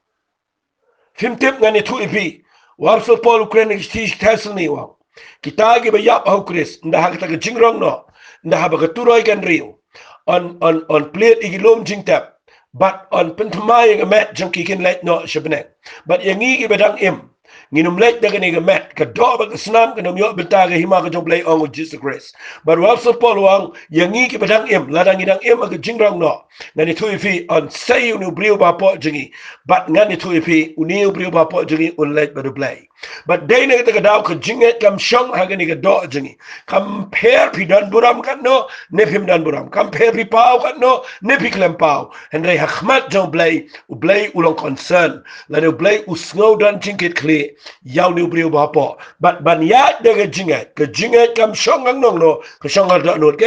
fim tip ngani thu ipi wa absal pala Ukraine ke sti tasel ni wa kita ge ba yap ha Chris nda ha ta ke jingrong no nda ha ba ka turoi kan rio on plate igilom jing tap but on pentmai ga mat jong ki ken let no shabne but yangi ge badang im nginum lek daga ni ga mat ka do ba snam ka nom yo benta ga hima ka jong play on with Jesus Christ but wa so polwang yangi ki badang im ladang idang im ga jingrong no ngani thu fi on say unu brio ba po jingi but ngani thu fi uni brio ba po jingi un lek ba do play but day na ka daw ka Jingngeit kam shong ha ga ni ga do jingi compare pi dan buram kan no ne pim dan buram compare pi pau kan no ne pi klem pau henry hakmat jong play u play ulong concern la ne play u snow dan Jingngeit kle yaw ni brio ba po but ban ya de ga Jingngeit kam shong ang nong no ka shong ga do not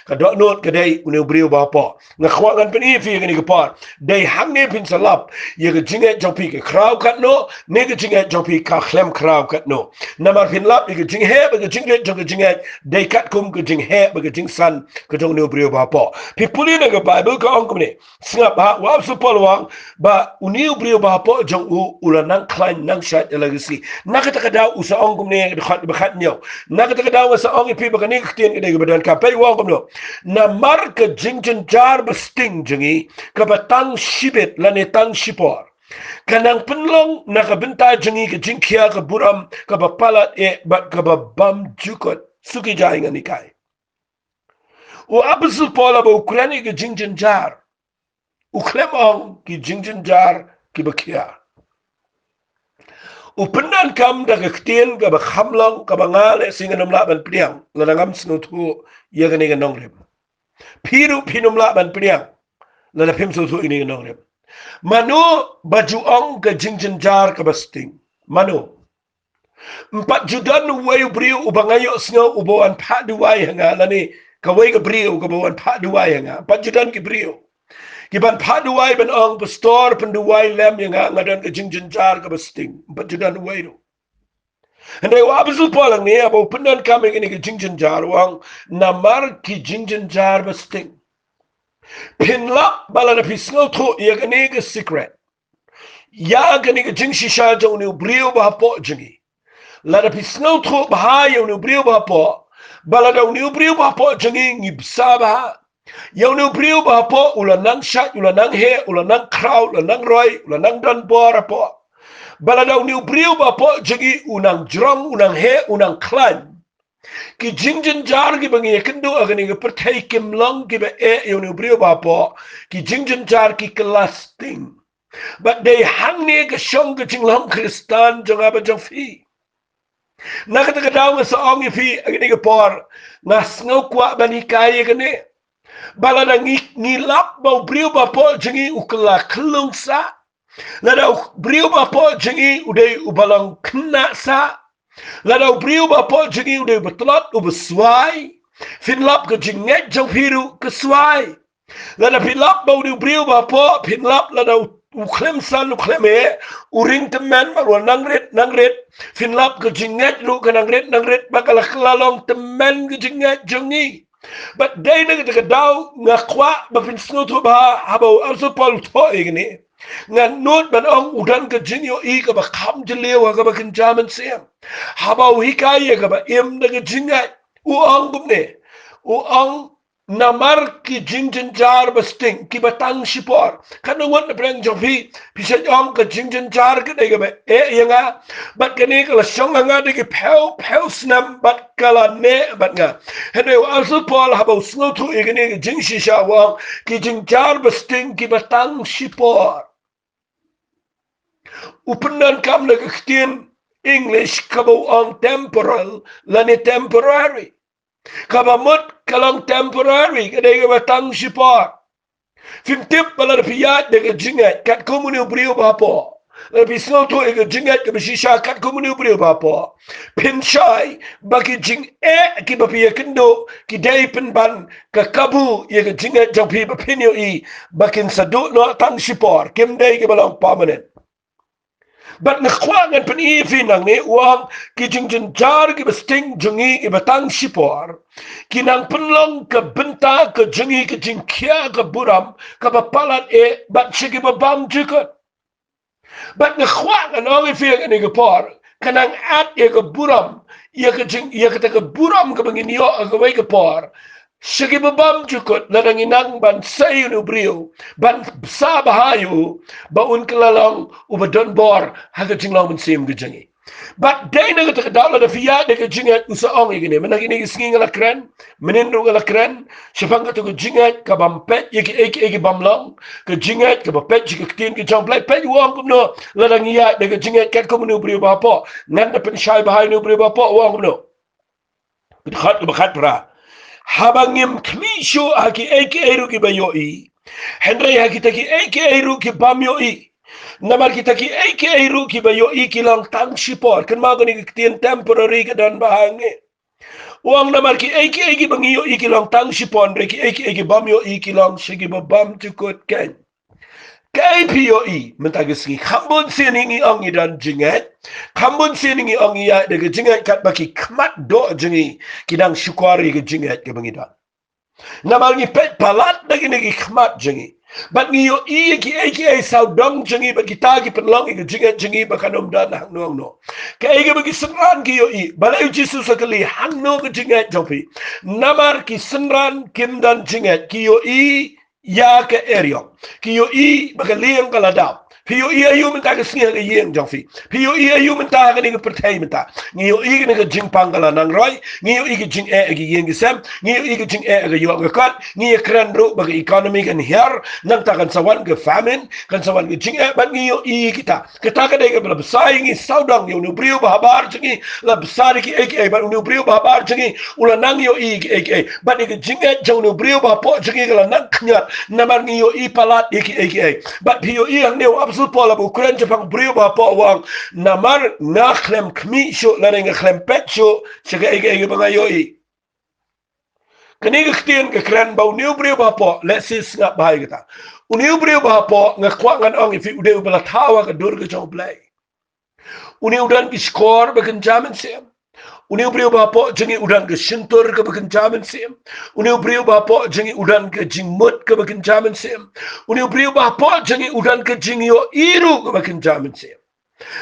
ka do not ka dai uni brio ba po nga khwa gan pen i fi ga ni ga par dai hang ne pin salap ye ga Jingngeit jong pi ka crowd kan no ne ga Jingngeit jong pi ka klem crowd kat no namar pin lap ga Jingngeit ga Jingngeit jong ga Jingngeit dai kat kum ga Jingngeit ga jing san ka jong ni brio ba po pi puli na ga bible ka ong kum ni snap ha wa su polwang ba uni brio ba po jong u ula nang klein nang syat lagi si nakatagadaw usaong kumne bakhat nyo nakatagadaw usaong ipi bakani ktien kede badan kapay wa kumno na marka jingjen jar basting jengi kabatang shibet lanetang shipor kanang penlong nakabenta jengi ke jingkia ke buram kabapalat bat kababam jukot suki jaingan ikai o abusul pola ba ukrani ke jingjen jar uklemong ki jingjen jar ki bakia upenan kam daga ktien ka bakhamlang ka bangale singanam laban priang lanangam snutu yagani ganongrem piru pinum laban priang lana pim sutu ini ganongrem manu baju ong ka jingjen jar ka basting manu 4 judan way brio ubangayo sngo ubawan paduway hanga lani kaway ka brio kabawan paduway hanga 4 judan ki brio Kiban paduway ban ong pastor penduway lem yang ngadan ke jingjen jar ke basting 4 judan way do. Andai wa abusul polang ni abo pendan kami kini ke jingjen jar wang namar ki jingjen jar basting. Pinlap bala na pisngo to ya kini ke secret. Ya kini ke jing shisha jong ni brio bahapo jengi. Lada pisngo to bahaya ni brio bahapo. Bala daw ni brio bahapo jengi ngibsa baha. Yang ni brio bahapo ulanang syat, ulanang he, ulanang crowd, ulanang roy, ulanang dan bor apa. Bala daw ni brio bahapo jengi unang jrong, unang he, unang klan. Ki jingjen jar ki bangi kendo agani ki pertai kim long ki ba yang ni brio bahapo ki jingjen jar ki kelas ting. But they hang ni ke syong ke jinglong kristan jong apa jong fi. Nakatagadaw nga sa ong ifi agani ki por ngas ngaw kwa bani kaya kani. Bala na ngilap bau brio bapo jengi ukala kelung sa. Lada brio bapo jengi udai ubalang kena sa. Lada brio bapo jengi udai betelot ubeswai. Finlap ke Jingngeit jauh piru kesuai. Lada finlap bau di brio bapo finlap lada uklem san uklem uring teman malu nangret. Finlap ke Jingngeit lu ke nangret bakal kelalong teman ke Jingngeit jengi. But day na kita daw nga kwa bapin snuto ba habaw arso pal to igni nga not ban ang udan ka jinyo I ka ba kam jelewa ka ba kinjaman siyam habaw hikaya ka ba im na ka jingay uang gumne uang namar ki jingjen jar basting ki batang sipor kanungon na preng jofi bisa ong ka jingjen jar ka day ka ba nga bat kani ka lasyong nga day ki pew snam bat kala ne bat nga henay also Paul habaw snuto igni jing shisha wang ki jing jar basting ki batang sipor upenan kam na kaktin English kabaw ang temporal lani temporary kabamut kalang temporary kadai ka batang sipor fintip pala piyat de Jingngeit kat komuni brio bapo labi snoto e Jingngeit ka bisisha kat komuni brio bapo pinshai bagi jing ki bapiya kendo ki dai penban ka kabu ye Jingngeit jang pi bapinyo I bakin sadu no tang sipor kim dai ki balang permanent. But nakwangan paniifin ang ni uang ki jingjen jar ki basting jungi ki batang sipor kinang penlong ke benta ke jungi ke jingkia ke buram ke bapalat bat sigi babam jukut. But nakwangan ang ifin ang ni por kanang at ye ke buram ye ke ke buram ke banginyo ke way ke por sige babam jukut ladang inang ban sayo no brio ban sa bahayo baun kelalang ubadon bor haga jinglong mensim gejengi but day na kata kadala da fiya de Jingngeit usaong igini menang ini singi ngalakran menindro ngalakran syapang kata Jingngeit ka bampet yeki bamlong ke Jingngeit ka bapet jika ketin ke jang play pet wang kumno ladang iya de Jingngeit kat komunu brio bapo nan da pensyai bahayo no brio bapo wang kumno khat pra habangim kmisho haki eru ki bayoi henry haki taki eru ki bamyoi namar kita ki eru ki bayoi ki lang tang sipor kan mago ni kitien temporary ka dan bahangi uang namar ki bangiyo ki lang tang sipon re ki bamyoi ki lang sige babam tukut kan kay POE mentagasi kambun siningi ang idan Jingngeit kambun siningi ang iya de Jingngeit kat baki kmat do jengi kidang syukari ke Jingngeit ke bangidan namal ni pet palat dagi nagi kmat jengi Bat ngiyo I ki aka saudong jengi ba kita ki penlong ki jingat jengi ba kanom dan Hangno no. Ka ege bagi senran ki yo I. Balai Jesus sekali Hangno ke jingat jopi. Namar ki senran kim dan jingat ki yo I ya ke eriok. Ki yo I ba liang kaladap. Pio I ayu minta ke singa ke yeng jofi. Pio I ayu minta ke ni ke pertai minta. Ngiyo I ke ni ke jing pangkala nang roy. Ngiyo I ke jing ke yeng ke sem. Ngiyo I ke jing ke yo ke kat. Ngiyo keren ro bagi ekonomi kan here. Nang takkan sawan ke famine. Kan sawan ke jing bat ngiyo I kita. Kita ke dai ke bela besar ngi saudang yo nu brio bahabar jengi. La besar ki aka bat nu brio bahabar jengi. Ula nang yo I ke aka. Bat ni ke jing jong nu brio bahapo jengi ke nang kenyat. Namar ngiyo I palat ki aka. Bat pio I ang neu Pola Ukraine Jepang brio ba po wang namar na klem kmi sho la nga klem pet sho sega ege mga yoi kani gktien ke kran ba uniu brio ba po let's see nga bahay kita uniu brio ba po nga kwangan ong ifi ude bala tawa ka dur ke jong play uniu dan ki score ba kan jamen sem uniu brio ba po jengi udan ke sintur ke bakan jamen sem uniu brio ba po jengi udan ke jingmut ke bakan jamen sem uniu brio ba po jengi udan ke jingyo iru ke bakan jamen sem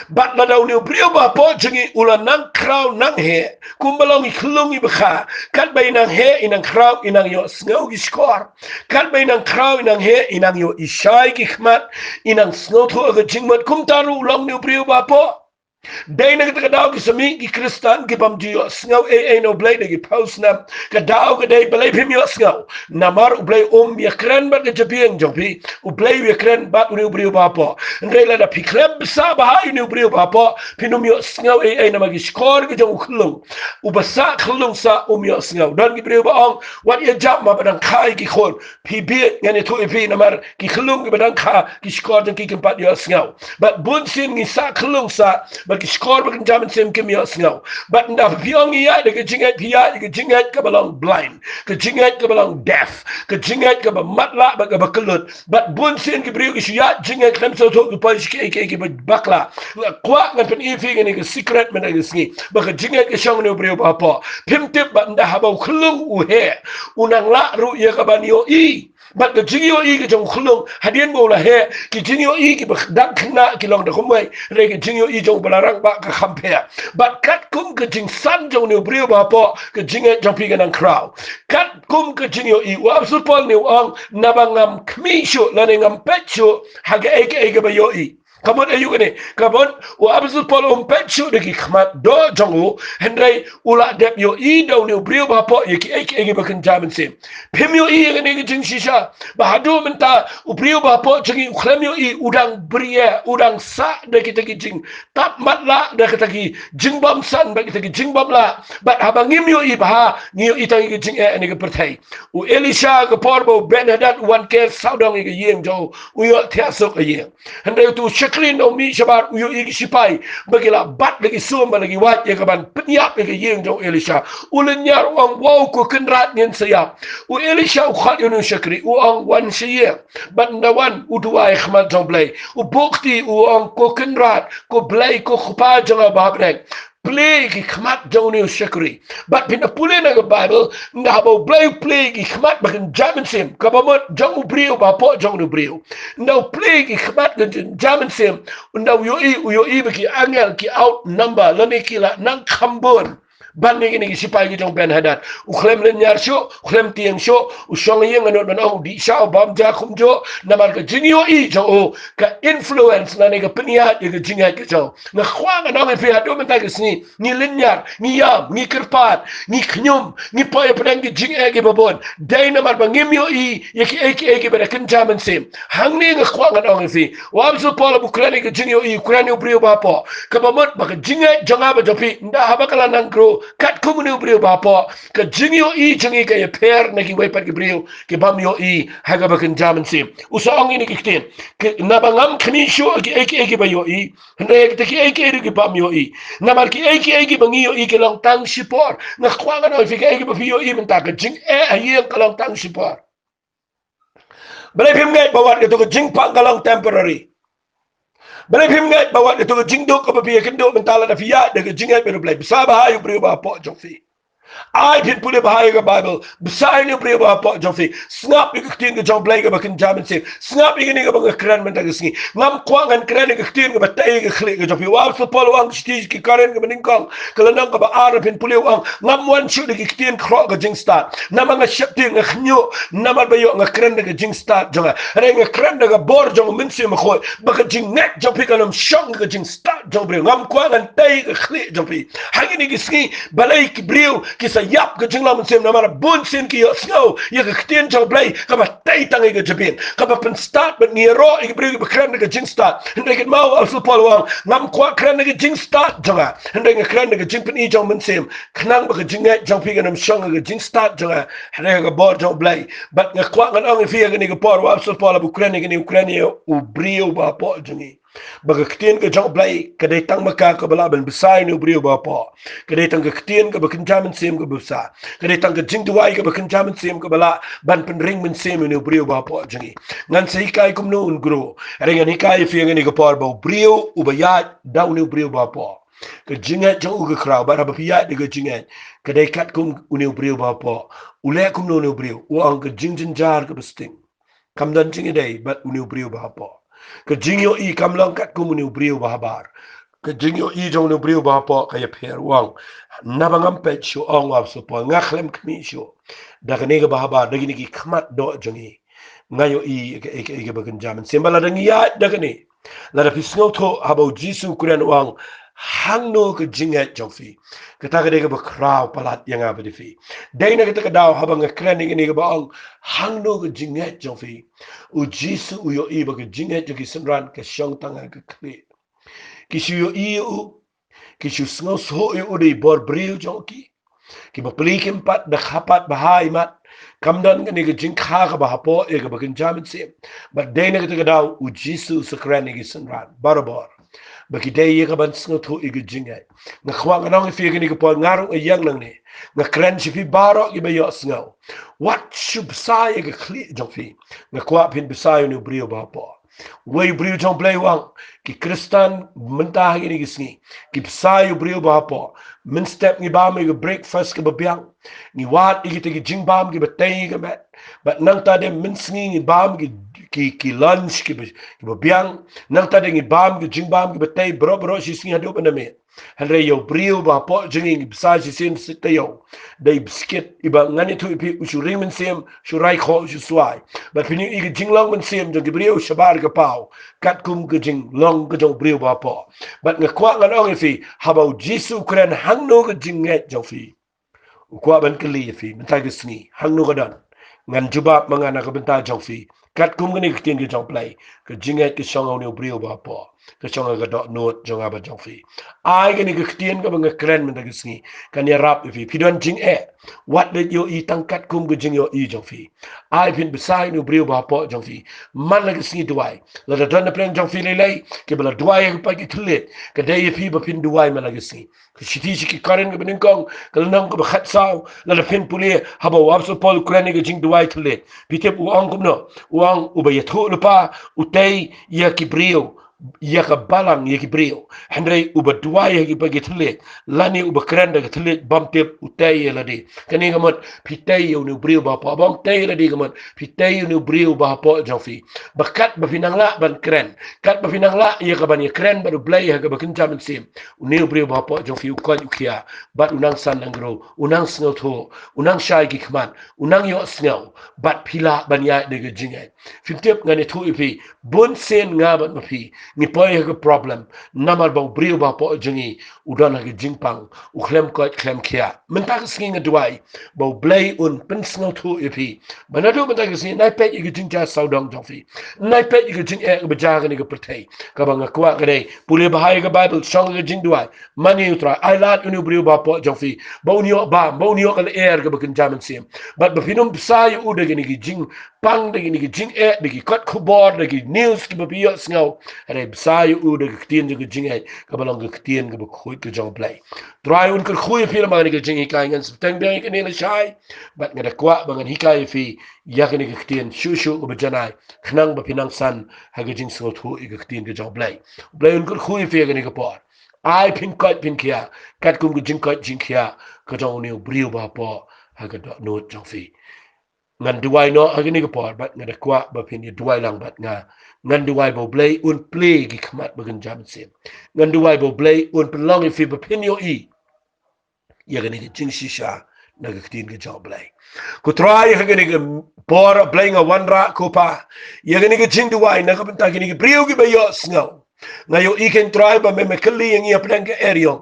bat la da uniu brio ba po jengi ulan nang kraw nang he kumbalong iklungi baka kat bay nang he inang kraw inang yo snow ki skor kat bay nang kraw inang he inang yo ishay ki khmat inang snow tho ke jingmut kum taru ulang niu brio ba po Dai na kita kadao ki sami ki Kristan ki pamjiyo sngaw no blay na ki paus na kadao ka dai balay pimyo sngaw namar ublay ya kren bat ka japiang jompi ublay ya kren bat uni ubriyo bapo ngai la da piklem basa bahay uni ubriyo bapo pinumyo sngaw na magi skor ki jong uklung ubasa klung sa umyo sngaw dan ki briyo baong wat ya jam ma badang kai ki khon pibi ngani to ipi namar ki klung ki badang ka ki skor jong ki kempat yo sngaw bat bunsin ni sa klung sa bagi skor bagi jaman sem kim yo sngaw but nda piong ya de jingat pia de jingat ka balong blind ke jingat ka balong deaf ke jingat ka matla ba ka bakelut but bun sen ki brio ki ya jingat kam so to ki pa ki bakla kwa ngan pen ifi ni ke secret men ke sngi ba ka jingat ke shong ne brio ba pa pimtip ba nda ha ba khulung u he unang la ru ya ka ban yo I but the jingyo I ki jong khulung hadien bo la he ki jingyo I ki dak khna ki long de khumai re ki jingyo I jong balarang ba ka khampea but kat kum ke jing san jong ne brio ba po ke jinga jong pi ganang crowd kat kum ke jingyo I wa su pol ne ong nabangam kmi sho la ne ngam pet sho haga eke ba yo I Kamon ayu kene, kamon wa absul polo petsu de ki khmat do jongu hendrai ula dep yo I do ne brio ba po ye ki eke bakan jaman sim. Pim yo I kene ki jing shisha ba hadu menta u brio ba po jingi ukhlem yo I udang bria udang sa de kita ki jing tap mat la de kita ki jing bom san ba kita ki jing bom la ba habangim yo I ba ni yo I tang ki jing ne ki pertai. U Elisha ke porbo Ben Hadad wan ke saudong ki yeng jo u yo tiasok yeng. Hendrai tu Clean o mi shabar uyo igi sipai bagila bat lagi sumba lagi wat ya kaban penyap lagi yeng jong Elisha ulen nyar uang wow ko kenrat nyen sayap u Elisha u khat yunu syakri u ang wan syek bat ndawan u dua khmat jong blai u bukti u ang ko kenrat ko blai ko khpa jong babrek play ki khmat jong ni syakri bat pina pule na Bible ngabo blai play ki khmat bakan jamin sim kabamot jong ubrio ba po jong ubrio now play ki khmat jamin sim now yo I baki angel ki out number lani kila nang khambon ban ni ni sipai ki jong Ben Hadad u khlem len nyar sho khlem tieng sho u shong yeng anot ban au di sha bam ja khum jo namar ka jingyo I jo o ka influence na ni ka peniat ye ka jingat ka jo na khwang na me pia do men ta ka sni ni len nyar ni yam ni kerpat ni khnyum ni pa ye pren ki jing e ke babon dai namar ba ngim yo I ye ki eke ba kan jaman sim hang ni nga khwang na me fi wa so pola bukrani ka jingyo I ukrani brio ba po ka bamot ba ka jingat jonga ba jopi nda ha ba kala nang gro kat kumunu brio bapo ka jingyo I jingi ka ye per na ki wepat ki brio ki bam yo I haga bakan jaman sim usong ini ki ktin nabangam khni sho ki eke ba yo I hande ki eke ki bam yo I namar ki eke bangi yo I ki long tang sipor na khwanga no fi eke ba fi yo I menta ka jing ayeng ka long tang sipor balai phim ngai bawat ka to jing pang ka long temporary Balai pim ngai bawa itu jingdo ko papi kendo mentala da fiya daga jingai pero blai sabah ayu brio ba po jofi I pin puli bahaya ke Bible besar ni pria bapa jofi snap ni ketin ke jong blai ke bakin jamin sip snap ni ke bang keren men tak singi ngam kuangan keren ke ketin ke batai ke khli ke jofi wa so pol wang stage ke karen ke meningkong kelenang ke ba ar pin puli wang ngam wan shu ke ketin kro ke jing start nama nga shapti nga khnyo nama ba yo nga keren ke jing start jonga re nga keren ke bor jong min sim khoi ba ke jing net jofi ke nam shong ke jing start jong bre ngam kuangan tai ke khli jofi hagi ni ke singi balai ke brio ki sa yap ke jingla mun sem na mara bun sin ki yo snow ye ke ktien chau blai ka ba tai tang ke jabin ka ba pen start but ni ro ke brio ke kren ke jing start hende ke mau al sul pol wang ngam kwa kren ke jing start jonga hende ke kren ke jing pen i jong mun sem knang ba ke jing ngai jong pi ke nam shong ke jing start jonga hende ke bor jong blai but nga kwa ngan ong fi ke ni ke por wa sul pol bu kren ke ni ukraine u brio ba po jongi baga ktien ke jong blai ke dai tang maka ke bala ben besai ni brio ba po ke dai tang ke ktien ke bakin jamin sem ke besa ke dai tang ke jing duai ke bakin jamin sem ke bala ban pen ring men sem ni brio ba po jengi ngan sei kai kum no un gro renga ni kai fi ngani ke por ba brio u ba ya dau ni brio ba po ke jinga jong u ke krau ba ba pia de ke jinga ke dai kat kum uni brio ba po u le kum no brio u ang ke jing jin jar ke besting kam dan jinga dai bat uni brio ba po ke jingyo i kam lang kat ku muni brio bahabar ke jingyo i jong no brio ba po ka ye pher wang na bangam pe chu ong wa so po nga khlem kmi chu da ke ne ga bahabar da gi ki khmat do jongi ngayo i ke bagan jaman sembala da ngiya da ke ne la da pisngo to habo jisu kuren wang hangno ke Jingngeit jongfi kita ke dega bakrau palat yang apa di fi dai na kita ke daw habang kren ni ke baong hangno ke Jingngeit jongfi u jisu u yo i ba ke Jingngeit ke senran ke syong tanga ke kli ki shu yo i u ki shu sngo so u di bor bril jongki ki ba pli kim pat da khapat bahai mat kamdan ke ni ke jing kha ke ba hapo e ke bakin jamin sim ba dai na kita ke daw u jisu se kren ni ke senran barabor bagi day ye ka ban sngo thu ig Jingngeit na khwang nang fi ni ko por ngarung e yang nang ni na kren si fi baro i ba yo sngo what should sai ig khli jong fi na kwa pin besai ni brio ba po we brio jong play wang ki kristan mentah ni ki sngi ki besai brio ba po min step ni ba me breakfast ke ba biang ni wat ig te ki jing bam ki ba tai ke but nang ta de min sngi ni bam ki lunch ki ba biang nang ta de ngi bam ki jing bam ki batay bro si singa do na me hanre yo brio ba po jingi bsa si sin sita yo dai biscuit iba ngani tu ipi ushu ring sem shu rai kho ushu swai but pini i jing long men sem jong brio shabar ka pau kat kum ke jing long ke jong brio ba po but nga kwa ngan ong fi habau jisu kren hangno ke Jingngeit jong fi kwa ban kli fi mentai ke sngi hangno ka dan ngan jubab mangana ka benta jong fi kat kum ni ketin ke jong play ke Jingngeit ke song ni brio ba po ke song ga dot note jong aba jong fi ai ke ni ke ketin ke bang kren men ke sngi kan ya rap fi pidon Jingngeit what did you eat tang kat kum ke jing yo i jong fi ai pin besai ni brio ba po jong fi man la ke sngi duai la da don plan jong fi le ke bala duai ke pa ki thlet ke dai fi ba pin duai man la ke sngi ke shiti ki karen ke benin kong ke nang ke khat sao la da pin puli haba wa so pol kren ke jing duai thlet pitep u ong kum no uang ubaya thu lupa utay ya kibrio ya ka balang ya kibrio handre uba dua ya ki bagi thlet lani uba krenda ka thlet bamtep utay ya ladi kani gamot pitay ya nu brio ba pa bam tay ladi gamot pitay ya nu brio ba pa jofi bakat ba pinangla ban kren kat ba pinangla ya ka ban ya kren ba blay ya ka bakin jamin sim nu brio ba pa jofi u ko ukia bat unang san nangro unang sngo tho unang shai ki khman unang yo sngo bat pila ban ya de Jingngeit fitep ngani thu ipi bon sen nga bat mapi ni poy ha problem namar ba brio ba po jingi udan ha jingpang u khlem ko khlem khia men ta sking adwai ba blay un pen sngo thu ipi banado men ta sing nai pet ig jingja saudong jofi nai pet ig jing e ba ja ni ga perthai ka ba nga kwa ga dei pule ba hai ga bible song ga jing duai mani utra ai lat unu brio ba po jofi ba unio ba unio ka air ga ba kan jaman sim but ba finum sai u de ni jing pang de ni jing e de ki kot khubor de ki news ki ba bio sngo re sai u de ktien de Jingngeit ka balong ge ktien ge ba khoi ke jong play try un ker khoi pil ma ni ge jing kai ngan teng de ke ni la shai bat ngada kwa ba ngan hikai fi ya ke ni ge ktien shu ba janai khnang ba pinang san ha ge jing so thu ge ktien ge jong play un ker khoi fi ge ni ge por ai pin kia kat kum jing kia ka jong new briu ba po ha ka do no jong fi ngan duai no agini ko por bat ngada kwa ba pin duai lang bat nga ngan duai bo blay un play gi khmat bagan jam sim ngan duai bo blay un pelong fi ba pin yo i ya gani ki jing shisha na ga tin ga job blay ko try ha gani ga por blay nga wan ra ko pa ya gani ga jing duai na ka ta gani ga priu gi ba yo sngo ngayo I can try ba me kali yang ia pedang ke area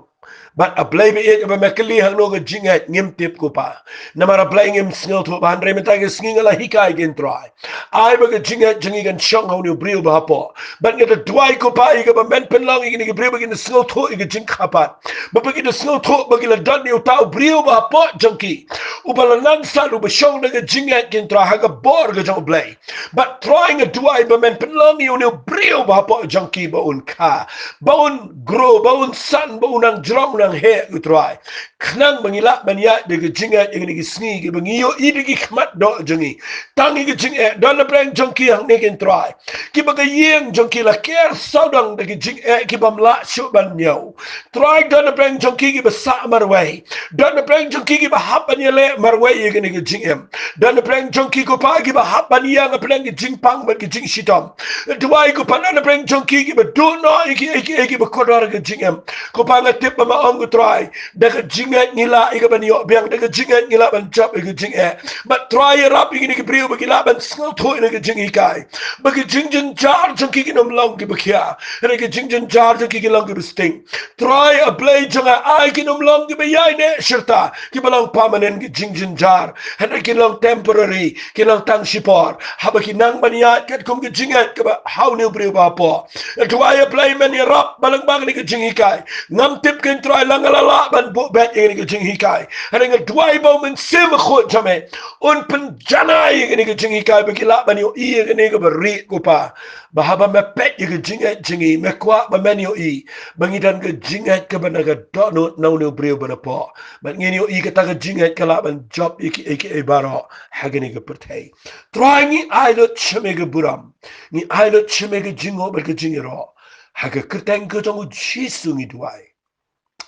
but a play be it ba me kali Hangno ga Jingngeit ngim tip ko pa na mara play ngim snil to ban re meta ga skinga la hikai gen try ai ba ga Jingngeit jingi gan shong ho ni brio ba po but ngata duai ko pa I ga ba men pen long I ga brio ba ga snil to I ga jing khapat ba ba ga snil to ba ga dan ni tau brio ba po junkie u ba nan sa lu ba shong na ga Jingngeit gen try ha ga bor ga jong play but trying a duai ba men pen long ni brio ba po junkie ba un ka baun grow baun san baun ang drum nang he utrai knang mangila mania de Jingngeit ing ni sni ge bangiyo idigi khmat do jungi tangi ge Jingngeit don la brang junkie hang ne gen try ki ba ga yeng junkie la ker saudang de Jingngeit ki bam la shu ban nyo try don la brang junkie ge ba sa marway don la brang junkie ge ba hap ban yele marway ge ni Jingngeit don la brang junkie ko pa ge ba hap ban yang brang ge jingpang ba ge jing shitom duai ko pa na brang junkie ge ba do no iki ba kodor ga Jingngeit ko pa nga tip ma ong try daga Jingngeit ngila iga ban yo biang daga Jingngeit ngila ban chop iga Jingngeit but try rap igi ni brio ba gila ban snel to ina ga Jingngeit kai ba ga Jingjin jar jong ki nom long ki ba kya ina ga Jingjin jar jong ki long ki sting try a play jonga ai ki nom long ki ba yai ne shirta ki ba long permanent ki Jingjin jar ina ki long temporary ki long tang shipor ha ba ki nang ban ya kat kum ga Jingngeit ka ba how ne brio ba po try a play man ya rap balang bang ni ga Jingngeit kai ngam tip ken try lang la ban bo bet ni ga Jingngeit kai ina ga dwai bo men sim khot jame un pen jana ni ga Jingngeit kai ba ki la ban yo I ni ga ba ri ko pa ba ha ba me pet ga Jingngeit jingi me kwa ba men yo I bangi dan ga Jingngeit ka ban ga do no no no brio ba po ba ngi yo I ka ta ga Jingngeit ka la ban job iki e baro ha ga ni ga pertai try ni ai lo chme ga buram ni ai lo chme ga jingo ba ga jingero haga kerteng ke jong jisungi duai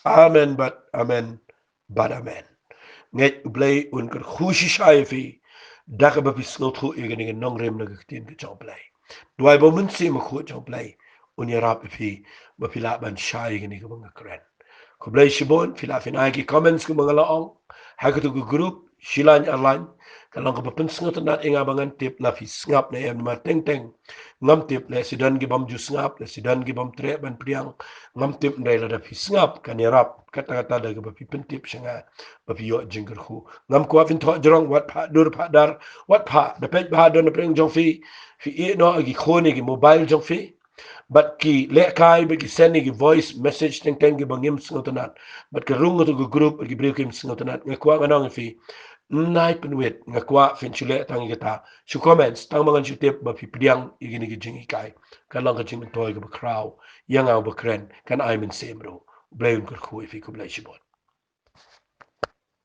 amen but amen but amen net blay un ker khushi shaifi daga ba pisnot khu egen nong rem na gtin ke jong blay duai bo mun si ma khu jong blay un yarap fi ba pila ban shai egen ke bang kren ko blay shibon pila fina ki comments ku mangala ong haga tu group shilan airline kalong ka papen sngot na inga bangan tip la fi ngap na em ma teng teng ngam tip le sidan gi bam ju ngap le sidan gi bam tre ban priang ngam tip ndai la da fi ngap kan yarap kata kata da ba fi pen tip shanga ba fi yo jingger khu ngam ko fin tho jrong wat pha dur pha dar wat pha da pe ba don preng jong fi e no gi khone gi mobile jong fi but ki le kai be ki send gi voice message teng teng gi bangim sngotanat but ka rung to group gi break kim sngotanat ngakwa nganong fi nai penwet ngakwa finchule tangi kita su comments tang mangan su tip ba pipiang igini gi jingi kai kan lang ka jing toy ga ba crow yang au ba kren kan I min semro blayon kur khu ifi ku blai shibot